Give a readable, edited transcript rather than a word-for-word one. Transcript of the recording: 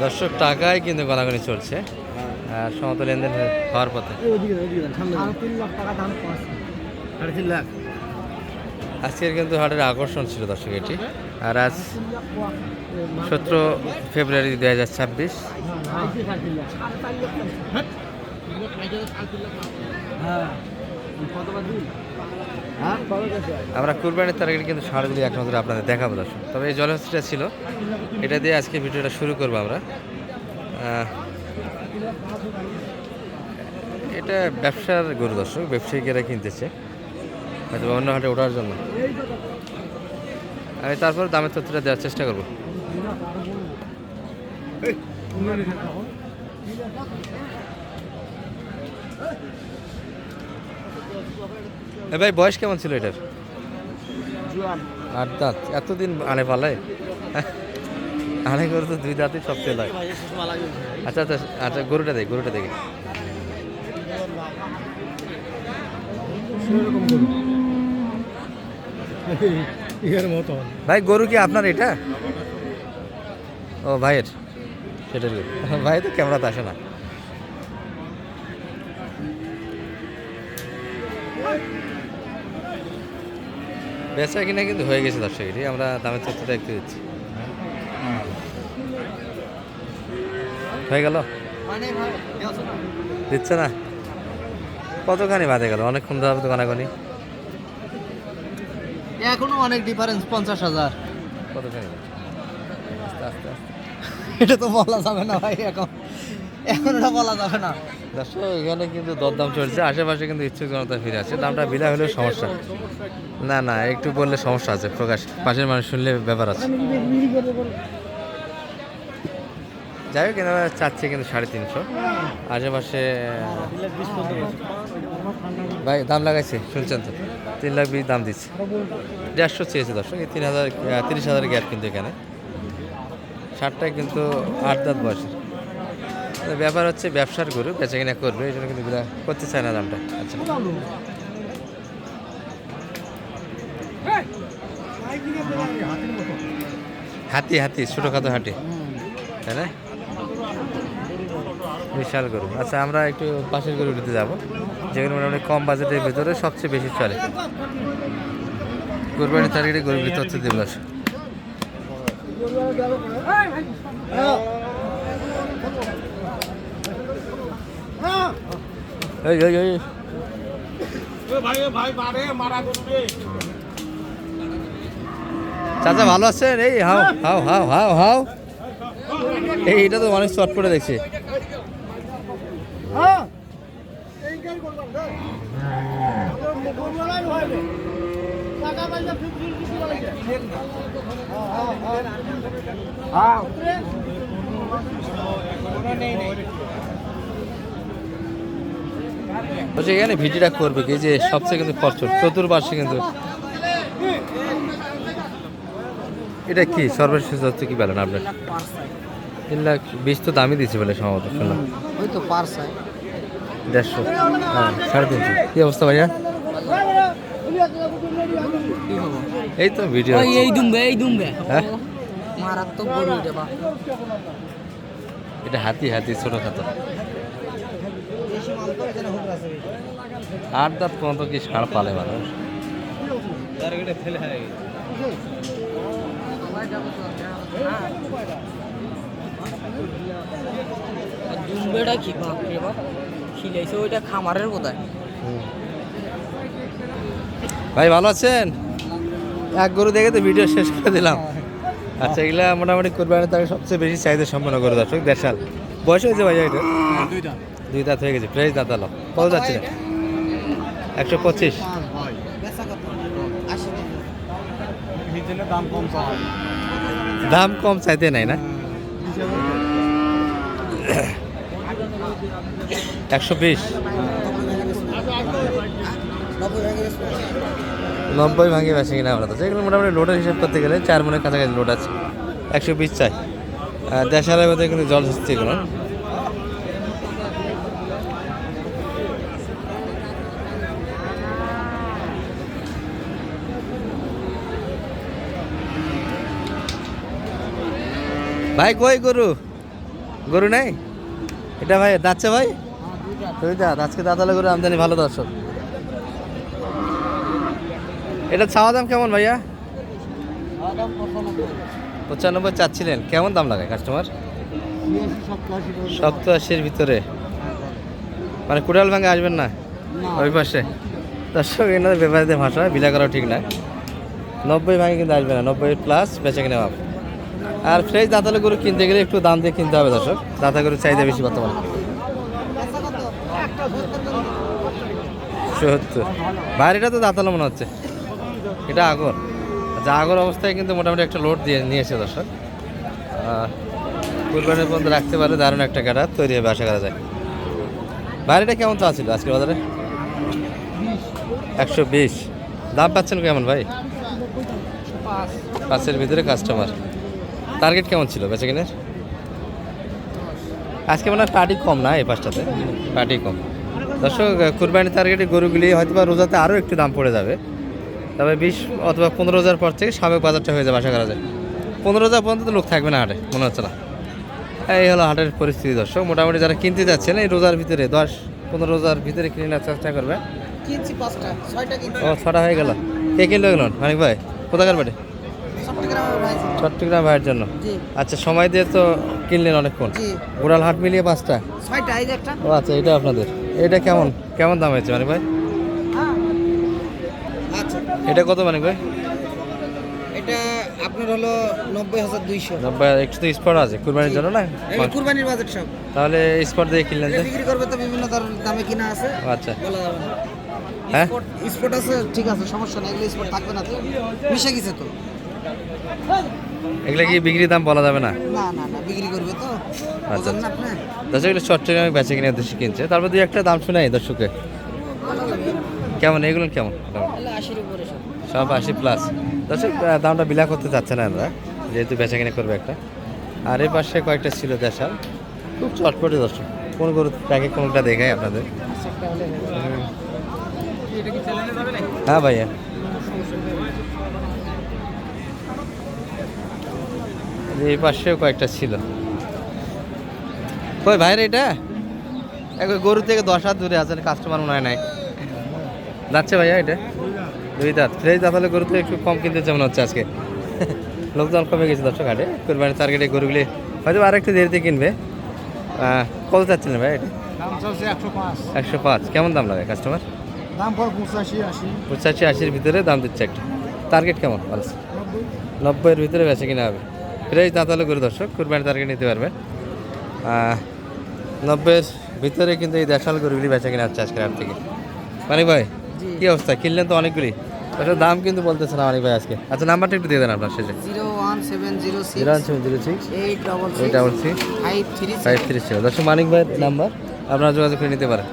দর্শক টাকায় কিন্তু গলাগলি চলছে আর সমতল লেনদেন হওয়ার পথে। আজকের কিন্তু হাটের আকর্ষণ ছিল দর্শক এটি। আর আজ 17 ফেব্রুয়ারি 2026। আমরা কুরবানির তারিখে কিন্তু ষাঁড়গুলি এক নজরে আপনাদের দেখাবো দর্শক। তবে এই জলহস্তিটা ছিল, এটা দিয়ে আজকে ভিডিওটা শুরু করবো আমরা। এটা ব্যবসার গরু দর্শক, ব্যবসায়িকেরা কিনতেছে হয়তো অন্য হাটে ওঠার জন্য। আমি তারপর দামের তথ্যটা দেওয়ার চেষ্টা করবো। ভাই বয়স কেমন ছিল এটার? 8 দাঁত। এতদিন আনে পালায়? আনে গরু তো 2 দাঁতই সবচেয়ে লাগে। আচ্ছা আচ্ছা আচ্ছা, গরুটা দেখি। ভাই গরু কি আপনার এটা? ও ভাইয়ের, সেটার গরু। ভাই তো ক্যামেরাতে আসে না। বেচা কিনা কিন্তু হয়ে গেছে দর্শক, এটি আমরা দামের তথ্যটা একটু দিচ্ছি। হয়ে গেল? দিচ্ছে না? কতখানি বাদে গেল? অনেকক্ষণ ধরে তো কানাকানি। এখনো অনেক ডিফারেন্স, 50,000। কতখানি? আস্তে আস্তে আস্তে। এটা তো বলা যাবে না ভাই, এখন এটা বলা যাবে না। দর্শক এখানে কিন্তু দরদাম চলছে, আশেপাশে কিন্তু ইচ্ছুক জনতা ফিরে আছে। দামটা বিলা হলেও সমস্যা না, একটু বললে সমস্যা আছে প্রকাশ, পাশের মানুষ শুনলে ব্যাপার আছে। যাই হোক এনারা চাচ্ছে কিন্তু 350। আশেপাশে ভাই দাম লাগাইছে শুনছেন তো, 3,20,000 দাম দিচ্ছে। 150 চেয়েছে দর্শক। এই 30,000 গ্যাপ কিন্তু এখানে। 60টায় কিন্তু 8 দাঁত বয়সের। ব্যাপার হচ্ছে ব্যবসার গরু, বেচা কিনা করবে, এই জন্য কিন্তু করতে চায় না দামটা। আচ্ছা হাতি ছোটখাটো হাতি, তাই না? বিশাল গরু। আচ্ছা আমরা একটু পাশের গরুটিতে যাবো, যেগুলো মোটামুটি কম বাজেটের ভিতরে সবচেয়ে বেশি চলে। কুরবানির তারিখে গরুর তথ্য দেবো। চাচা ভালো আছেন? এই হাও হাও হাও হাও হাও, এইটা তো অনেক চট করে দেখছি। বলছি এখানে ভিডিওটা করবে কি যে সবচেয়ে কিন্তু ফরচুন চতুর্পাশে কিন্তু এটা কি সর্বশেষ হচ্ছে কি বলেন আপনার? 3,20,000 তো দামই দিচ্ছে বলে সম্ভবত শুনলাম। ওই তো পারসাই 150, হ্যাঁ 350। কি অবস্থা ভাইয়া? এই তো ভিডিও, এই দুমবে হ্যাঁ মারাত্মক গরু এটা বা। এটা হাতি ছোট খাতো। 8 দাঁত পর্যন্ত কি ষাঁড় পালে মানুষ? দুমবেটা কি বাপরে বাপ, খিলাইছে ওইটা খামারের কোথায়। ভাই ভালো আছেন? এক গরু দেখে তো ভিডিও শেষ করে দিলাম। আচ্ছা এগুলা মোটামুটি কুরবানির তারিখে সবচেয়ে বেশি চাহিদা সম্পন্ন করে দর্শক। দেড়শাল বয়স হয়েছে ভাই এটা? 2 দাঁত হয়ে গেছে। ফ্রেশ দাঁত আলো। কত যাচ্ছে? 125। দাম কম চাইতে নাই না? 120। 90 ভাঙে বেশি কিনা আমরা তো, যেগুলো মোটামুটি লোডের হিসাব করতে গেলে 4 মনের কাছাকাছি লোড আছে। 120 চাই। দেশালের মধ্যে কিন্তু জল হচ্ছে এগুলো। ভাই কই গরু? গরু নাই এটা ভাই দাচ্ছে ভাই তুই দাঁত আজকে দাঁতালে গরু আমদানি ভালো দর্শক। এটা চাওয়া দাম কেমন ভাইয়া? 95 চাচ্ছিলেন, কেমন দাম লাগায় কাস্টমার? 87-80-র ভিতরে, মানে কুড়াল ভাঙে আসবেন না ওই পাশে দর্শক। এনাদের ব্যাপারীদের ভাষা বিলা করাও ঠিক না। 90 ভাঙে কিন্তু আসবে না, 90+ বেচে কিনে পাব। আর ফ্রেশ দাঁতালে গরু কিনতে গেলে একটু দাম দিয়ে কিনতে হবে দর্শক, দাঁতা গরুর চাহিদা বেশি বর্তমানে। 70 বাইরেটা তো দাঁতালো মনে হচ্ছে, এটা আগর। আচ্ছা, আগর অবস্থায় কিন্তু মোটামুটি একটা লোড দিয়ে নিয়েছে দর্শক। কুরবানির পর্যন্ত রাখতে পারে, দারুণ একটা কাটা তৈরি হবে আশা করা যায়। বাইরেটা কেমন তো আছিল আজকে বাজারে? 120 দাম পাচ্ছেন কেমন ভাই? 5-এর ভিতরে কাস্টমার। টার্গেট কেমন ছিল বেচে কিনের? আজকে মনে হয় পার্টি কম না এই পাঁচটাতে, পার্টি কম দর্শক। কুরবানির টার্গেটে গরুগুলি হয়তো বা রোজাতে আরও একটু দাম পড়ে যাবে, তবে 20 অথবা 15,000 পর থেকে স্বাভাবিক বাজারটা হয়ে যাবে আশা করা যায়। 15,000 পর্যন্ত লোক থাকবে না হাটে মনে হচ্ছে না। এই হলো হাটের পরিস্থিতি দর্শক। মোটামুটি যারা কিনতে যাচ্ছেন এই রোজার ভিতরে 10-15 রোজার ভিতরে কিনে নেওয়ার চেষ্টা করবে। কিনছি 5টা 6টা কিনছি। ও 6টা হয়ে গেল। কে কিনলো গেল মানিক ভাই? কোথাকার বাড়ি? চট্টগ্রামের ভাই। চট্টগ্রাম ভাইয়ের জন্য। জি আচ্ছা, সময় দিয়ে তো কিনলেন অনেকক্ষণ। জি গোড়াল হাট মিলিয়ে 5টা? 6টা এই যে একটা। ও আচ্ছা, এটা আপনাদের। এটা কেমন কেমন দাম হয়েছে মানিক ভাই? আচ্ছা, এটা কত মানিক ভাই? এটা আপনার হলো 90,200। 90 একটু তো স্পট আছে কুরবানির জন্য না? এগুলো কুরবানির বাজেট সব। তাহলে স্পট দিয়ে কিনলেন এটা যে? বিক্রি করবে তো বিভিন্ন দামে কিনা আছে, ও আচ্ছা, বলা যাবে না। হ্যাঁ স্পট আছে, ঠিক আছে, সমস্যা নেই, এগুলো স্পট থাকবে না তো, মিশে গেছে তো। এগুলো কি বিক্রি দাম বলা যাবে না? না না না, বিক্রি করবে তো, আচ্ছা বুঝলেন না আপনি? দর্শক, এগুলো চট্টগ্রামে বেচে কিনে দেশে কিনছে। তারপর দুই একটা দাম শোনাই দর্শকে কেমন, এগুলো কেমন? তাহলে 80-র উপরে সব। সব 80+। দর্শক দামটা বিলা করতে চাচ্ছে না আমরা, যেহেতু বেচা কিনে করবে একটা। আর এই পাশে কয়েকটা ছিল দেশাল, খুব চটপটে দর্শক। কোন গরু প্যাকে কোনটা দেখাই আপনাদের। হ্যাঁ ভাইয়া, এই পাশেও কয়েকটা ছিল। কই ভাইরে এটা একবার গরু থেকে 10 হাত দূরে আছেন, কাস্টমার মনে হয় নাই। যাচ্ছে ভাইয়া এটা 2 দাঁত ফ্রেশ দাঁতালে গরু তো একটু কম কিনতে মনে হচ্ছে আজকে। লোকজন কমে গেছে দর্শক হাটে। কুরবানির টার্গেটে গরুগুলি হয়তো আর একটু দেরিতে কিনবে। কত চাচ্ছিলেন ভাই এটা? দাম চলছে 105। 105 কেমন দাম লাগে কাস্টমার? দাম পর 85-80। 85-80-র ভিতরে দাম দিচ্ছে একটা। টার্গেট কেমন? 90-এর ভিতরে বেচে কিনা হবে। ফ্রেশ দাঁতালে গরু দর্শক, কুরবানির টার্গেট নিতে পারবে। 90-এর ভিতরে কিন্তু এই দেশাল গরুগুলি বেচা কিনা হচ্ছে আজকের হাট থেকে। মানিক ভাই কি অবস্থা? কিনলেন তো অনেকগুলি, ওটার দাম কিন্তু বলতেছে না মানিক ভাই আজকে। আচ্ছা, নাম্বারটা একটু দিয়ে দেন আপনার শেষে। 01706 01706 866 866 536। 536। দর্শক, মানিক ভাইয়ের নাম্বার, আপনারা যোগাযোগ করে নিতে পারেন।